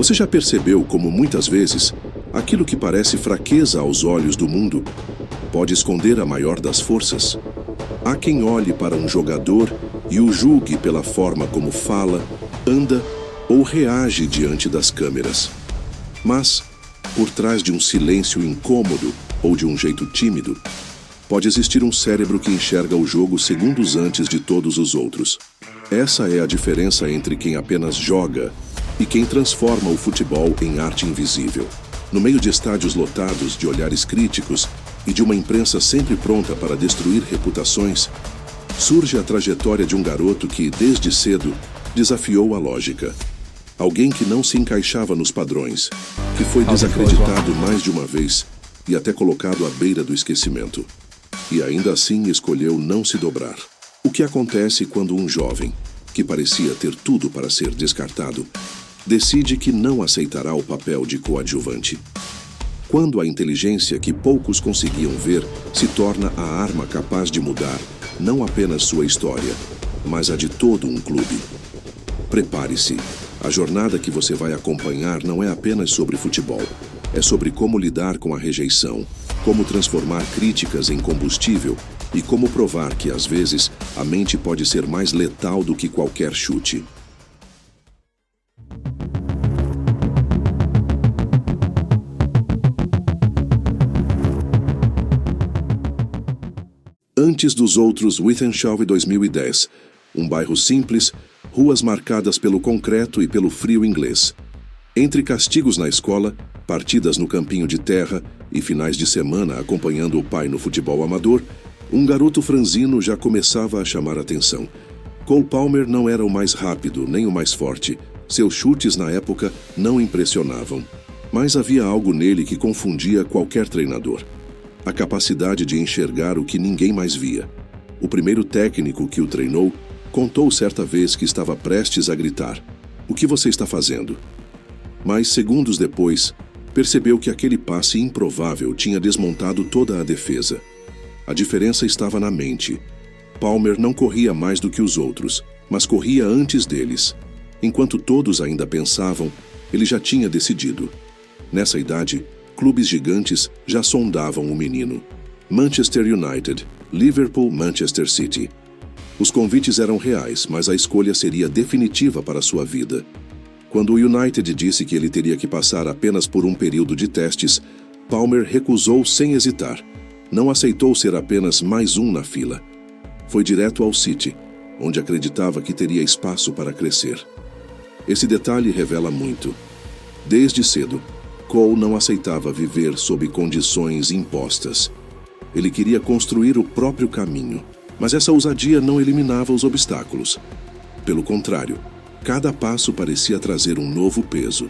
Você já percebeu como muitas vezes aquilo que parece fraqueza aos olhos do mundo pode esconder a maior das forças? Há quem olhe para um jogador e o julgue pela forma como fala, anda ou reage diante das câmeras. Mas, por trás de um silêncio incômodo ou de um jeito tímido, pode existir um cérebro que enxerga o jogo segundos antes de todos os outros. Essa é a diferença entre quem apenas joga e quem transforma o futebol em arte invisível. No meio de estádios lotados de olhares críticos e de uma imprensa sempre pronta para destruir reputações, surge a trajetória de um garoto que, desde cedo, desafiou a lógica. Alguém que não se encaixava nos padrões, que foi desacreditado mais de uma vez e até colocado à beira do esquecimento. E ainda assim escolheu não se dobrar. O que acontece quando um jovem, que parecia ter tudo para ser descartado, decide que não aceitará o papel de coadjuvante? Quando a inteligência que poucos conseguiam ver se torna a arma capaz de mudar não apenas sua história, mas a de todo um clube. Prepare-se. A jornada que você vai acompanhar não é apenas sobre futebol. É sobre como lidar com a rejeição, como transformar críticas em combustível e como provar que, às vezes, a mente pode ser mais letal do que qualquer chute. Antes dos outros, Wythenshawe 2010. Um bairro simples, ruas marcadas pelo concreto e pelo frio inglês. Entre castigos na escola, partidas no campinho de terra e finais de semana acompanhando o pai no futebol amador, um garoto franzino já começava a chamar a atenção. Cole Palmer não era o mais rápido, nem o mais forte. Seus chutes na época não impressionavam. Mas havia algo nele que confundia qualquer treinador. A capacidade de enxergar o que ninguém mais via. O primeiro técnico que o treinou contou certa vez que estava prestes a gritar: "O que você está fazendo?" Mas, segundos depois, percebeu que aquele passe improvável tinha desmontado toda a defesa. A diferença estava na mente. Palmer não corria mais do que os outros, mas corria antes deles. Enquanto todos ainda pensavam, ele já tinha decidido. Nessa idade, clubes gigantes já sondavam o menino. Manchester United, Liverpool, Manchester City. Os convites eram reais, mas a escolha seria definitiva para sua vida. Quando o United disse que ele teria que passar apenas por um período de testes, Palmer recusou sem hesitar. Não aceitou ser apenas mais um na fila. Foi direto ao City, onde acreditava que teria espaço para crescer. Esse detalhe revela muito. Desde cedo, Cole não aceitava viver sob condições impostas. Ele queria construir o próprio caminho, mas essa ousadia não eliminava os obstáculos. Pelo contrário, cada passo parecia trazer um novo peso.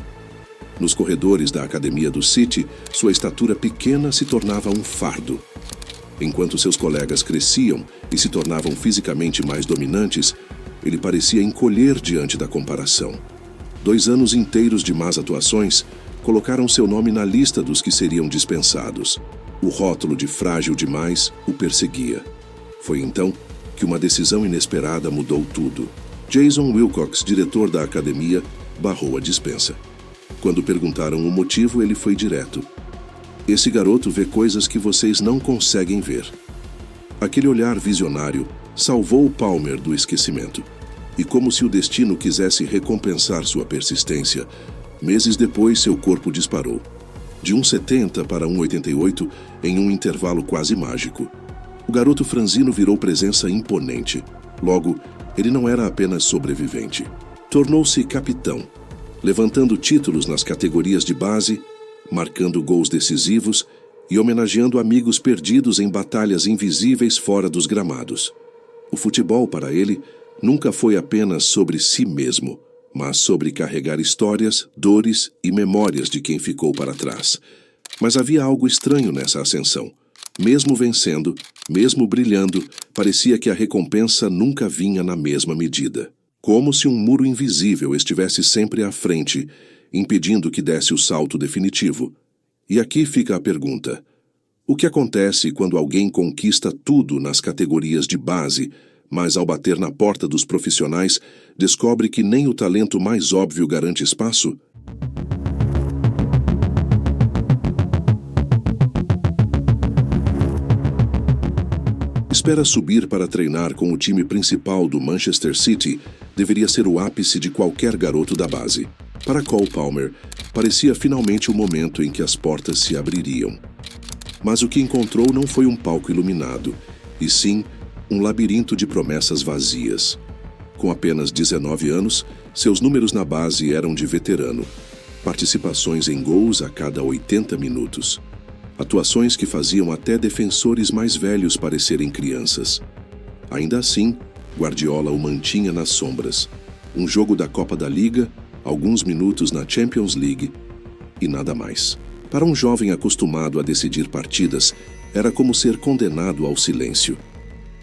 Nos corredores da academia do City, sua estatura pequena se tornava um fardo. Enquanto seus colegas cresciam e se tornavam fisicamente mais dominantes, ele parecia encolher diante da comparação. 2 anos inteiros de más atuações colocaram seu nome na lista dos que seriam dispensados. O rótulo de frágil demais o perseguia. Foi então que uma decisão inesperada mudou tudo. Jason Wilcox, diretor da academia, barrou a dispensa. Quando perguntaram o motivo, ele foi direto. "Esse garoto vê coisas que vocês não conseguem ver." Aquele olhar visionário salvou Palmer do esquecimento. E como se o destino quisesse recompensar sua persistência, meses depois seu corpo disparou. De 1,70 para 1,88 em um intervalo quase mágico. O garoto franzino virou presença imponente. Logo, ele não era apenas sobrevivente. Tornou-se capitão, levantando títulos nas categorias de base, marcando gols decisivos e homenageando amigos perdidos em batalhas invisíveis fora dos gramados. O futebol, para ele, nunca foi apenas sobre si mesmo, mas sobre carregar histórias, dores e memórias de quem ficou para trás. Mas havia algo estranho nessa ascensão. Mesmo vencendo, mesmo brilhando, parecia que a recompensa nunca vinha na mesma medida. Como se um muro invisível estivesse sempre à frente, impedindo que desse o salto definitivo. E aqui fica a pergunta: o que acontece quando alguém conquista tudo nas categorias de base, mas ao bater na porta dos profissionais, descobre que nem o talento mais óbvio garante espaço? Espera subir para treinar com o time principal do Manchester City deveria ser o ápice de qualquer garoto da base. Para Cole Palmer, parecia finalmente o momento em que as portas se abririam. Mas o que encontrou não foi um palco iluminado, e sim um labirinto de promessas vazias. Com apenas 19 anos, seus números na base eram de veterano. Participações em gols a cada 80 minutos. Atuações que faziam até defensores mais velhos parecerem crianças. Ainda assim, Guardiola o mantinha nas sombras. Um jogo da Copa da Liga, alguns minutos na Champions League e nada mais. Para um jovem acostumado a decidir partidas, era como ser condenado ao silêncio.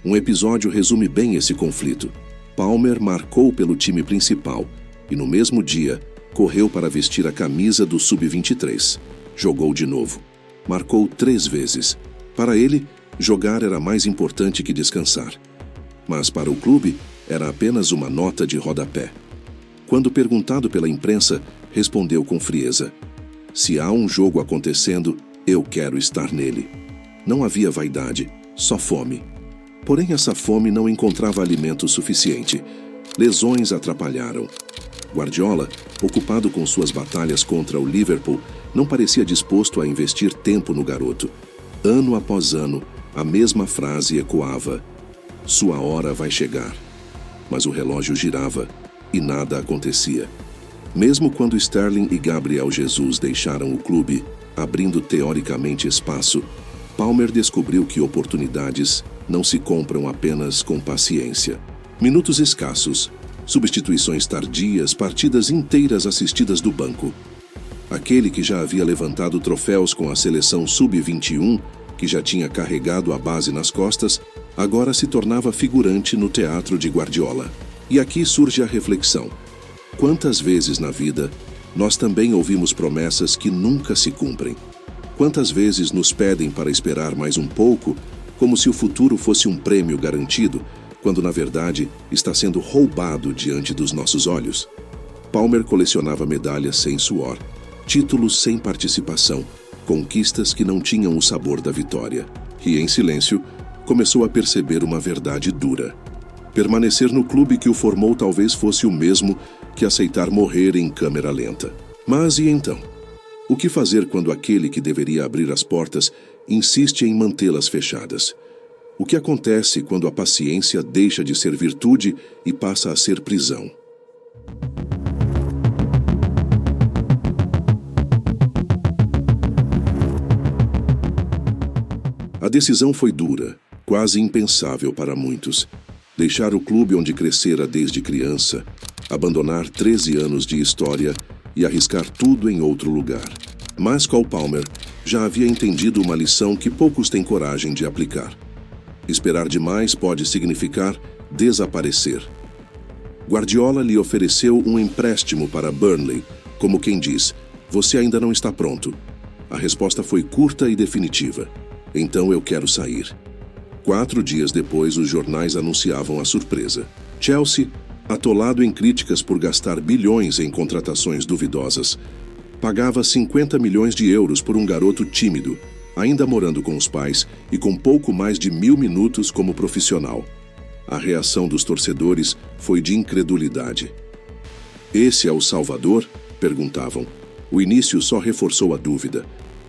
Um episódio resume bem esse conflito. Palmer marcou pelo time principal e, no mesmo dia, correu para vestir a camisa do Sub-23. Jogou de novo. Marcou 3 vezes. Para ele, jogar era mais importante que descansar. Mas para o clube, era apenas uma nota de rodapé. Quando perguntado pela imprensa, respondeu com frieza: "Se há um jogo acontecendo, eu quero estar nele." Não havia vaidade, só fome. Porém, essa fome não encontrava alimento suficiente. Lesões atrapalharam. Guardiola, ocupado com suas batalhas contra o Liverpool, não parecia disposto a investir tempo no garoto. Ano após ano, a mesma frase ecoava: "Sua hora vai chegar." Mas o relógio girava e nada acontecia. Mesmo quando Sterling e Gabriel Jesus deixaram o clube, abrindo teoricamente espaço, Palmer descobriu que oportunidades não se compram apenas com paciência. Minutos escassos, substituições tardias, partidas inteiras assistidas do banco. Aquele que já havia levantado troféus com a seleção Sub-21, que já tinha carregado a base nas costas, agora se tornava figurante no teatro de Guardiola. E aqui surge a reflexão: quantas vezes na vida nós também ouvimos promessas que nunca se cumprem? Quantas vezes nos pedem para esperar mais um pouco, como se o futuro fosse um prêmio garantido, quando na verdade está sendo roubado diante dos nossos olhos? Palmer colecionava medalhas sem suor, títulos sem participação, conquistas que não tinham o sabor da vitória. E, em silêncio, começou a perceber uma verdade dura. Permanecer no clube que o formou talvez fosse o mesmo que aceitar morrer em câmera lenta. Mas e então? O que fazer quando aquele que deveria abrir as portas insiste em mantê-las fechadas? O que acontece quando a paciência deixa de ser virtude e passa a ser prisão? A decisão foi dura, quase impensável para muitos. Deixar o clube onde crescera desde criança, abandonar 13 anos de história e arriscar tudo em outro lugar. Mas Cole Palmer já havia entendido uma lição que poucos têm coragem de aplicar. Esperar demais pode significar desaparecer. Guardiola lhe ofereceu um empréstimo para Burnley, como quem diz: "Você ainda não está pronto." A resposta foi curta e definitiva: "Então eu quero sair." 4 dias depois, os jornais anunciavam a surpresa. Chelsea, atolado em críticas por gastar bilhões em contratações duvidosas, pagava 50 milhões de euros por um garoto tímido, ainda morando com os pais e com pouco mais de 1000 minutos como profissional. A reação dos torcedores foi de incredulidade. "Esse é o Salvador?" perguntavam. O início só reforçou a dúvida.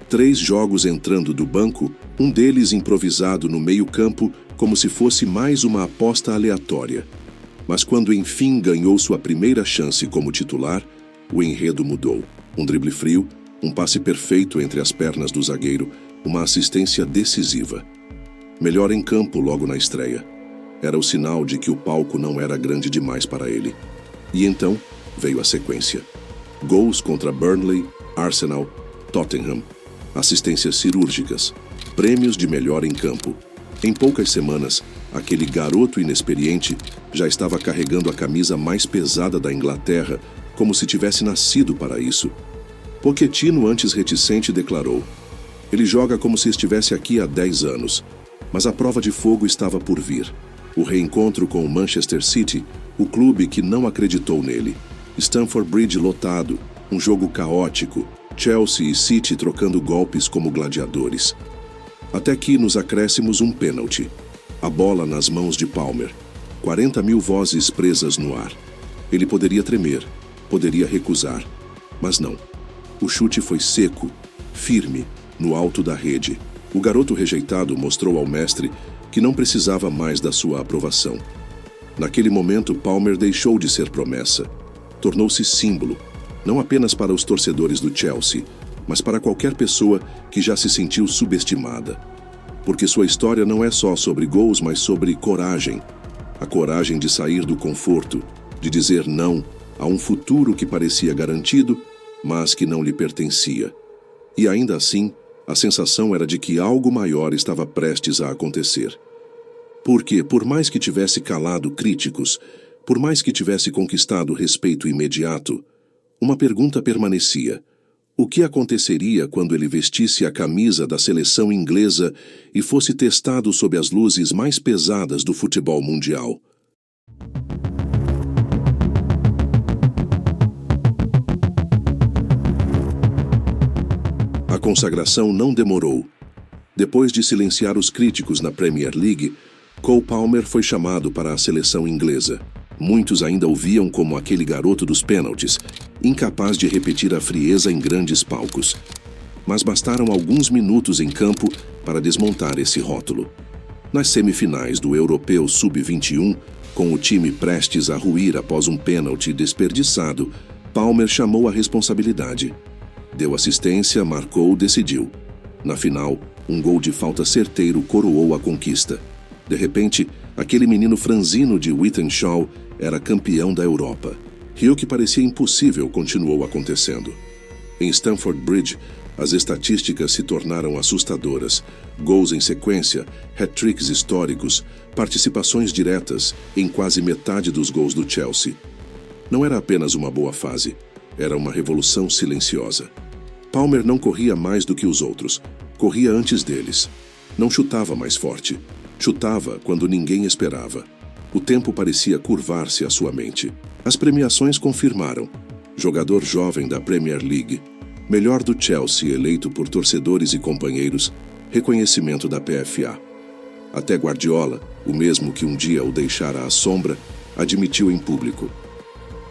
3 jogos entrando do banco, um deles improvisado no meio-campo, como se fosse mais uma aposta aleatória. Mas quando enfim ganhou sua primeira chance como titular, o enredo mudou. Um drible frio, um passe perfeito entre as pernas do zagueiro, uma assistência decisiva. Melhor em campo logo na estreia. Era o sinal de que o palco não era grande demais para ele. E então veio a sequência. Gols contra Burnley, Arsenal, Tottenham. Assistências cirúrgicas. Prêmios de melhor em campo. Em poucas semanas, aquele garoto inexperiente já estava carregando a camisa mais pesada da Inglaterra, como se tivesse nascido para isso. Pochettino, antes reticente, declarou: "Ele joga como se estivesse aqui há 10 anos. Mas a prova de fogo estava por vir. O reencontro com o Manchester City, o clube que não acreditou nele. Stamford Bridge lotado, um jogo caótico, Chelsea e City trocando golpes como gladiadores. Até que, nos acréscimos, um pênalti. A bola nas mãos de Palmer. 40.000 vozes presas no ar. Ele poderia tremer, poderia recusar, mas não. O chute foi seco, firme, no alto da rede. O garoto rejeitado mostrou ao mestre que não precisava mais da sua aprovação. Naquele momento, Palmer deixou de ser promessa. Tornou-se símbolo, não apenas para os torcedores do Chelsea, mas para qualquer pessoa que já se sentiu subestimada. Porque sua história não é só sobre gols, mas sobre coragem. A coragem de sair do conforto, de dizer não a um futuro que parecia garantido, mas que não lhe pertencia. E ainda assim, a sensação era de que algo maior estava prestes a acontecer. Porque, por mais que tivesse calado críticos, por mais que tivesse conquistado respeito imediato, uma pergunta permanecia: o que aconteceria quando ele vestisse a camisa da seleção inglesa e fosse testado sob as luzes mais pesadas do futebol mundial? A consagração não demorou. Depois de silenciar os críticos na Premier League, Cole Palmer foi chamado para a seleção inglesa. Muitos ainda o viam como aquele garoto dos pênaltis, incapaz de repetir a frieza em grandes palcos. Mas bastaram alguns minutos em campo para desmontar esse rótulo. Nas semifinais do Europeu Sub-21, com o time prestes a ruir após um pênalti desperdiçado, Palmer chamou a responsabilidade. Deu assistência, marcou, decidiu. Na final, um gol de falta certeiro coroou a conquista. De repente, aquele menino franzino de Wythenshawe era campeão da Europa. E o que parecia impossível continuou acontecendo. Em Stamford Bridge, as estatísticas se tornaram assustadoras. Gols em sequência, hat-tricks históricos, participações diretas em quase metade dos gols do Chelsea. Não era apenas uma boa fase, era uma revolução silenciosa. Palmer não corria mais do que os outros, corria antes deles. Não chutava mais forte, chutava quando ninguém esperava. O tempo parecia curvar-se à sua mente. As premiações confirmaram. Jogador jovem da Premier League, melhor do Chelsea eleito por torcedores e companheiros, reconhecimento da PFA. Até Guardiola, o mesmo que um dia o deixara à sombra, admitiu em público: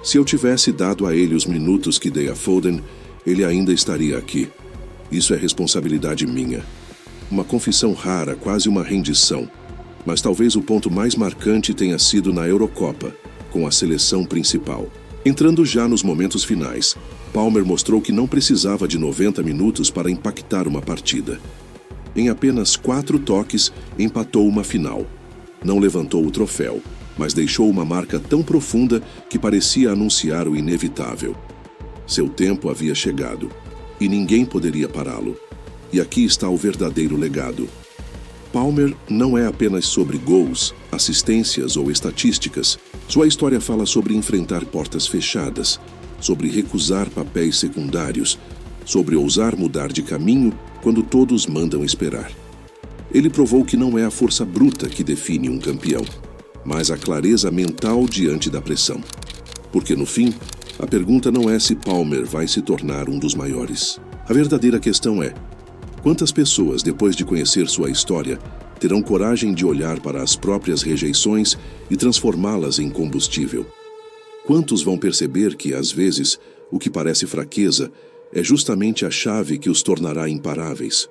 se eu tivesse dado a ele os minutos que dei a Foden, ele ainda estaria aqui. Isso é responsabilidade minha. Uma confissão rara, quase uma rendição. Mas talvez o ponto mais marcante tenha sido na Eurocopa, com a seleção principal. Entrando já nos momentos finais, Palmer mostrou que não precisava de 90 minutos para impactar uma partida. Em apenas 4 toques, empatou uma final. Não levantou o troféu, mas deixou uma marca tão profunda que parecia anunciar o inevitável. Seu tempo havia chegado, e ninguém poderia pará-lo. E aqui está o verdadeiro legado. Palmer não é apenas sobre gols, assistências ou estatísticas. Sua história fala sobre enfrentar portas fechadas, sobre recusar papéis secundários, sobre ousar mudar de caminho quando todos mandam esperar. Ele provou que não é a força bruta que define um campeão, mas a clareza mental diante da pressão. Porque no fim, a pergunta não é se Palmer vai se tornar um dos maiores. A verdadeira questão é: quantas pessoas, depois de conhecer sua história, terão coragem de olhar para as próprias rejeições e transformá-las em combustível? Quantos vão perceber que, às vezes, o que parece fraqueza é justamente a chave que os tornará imparáveis?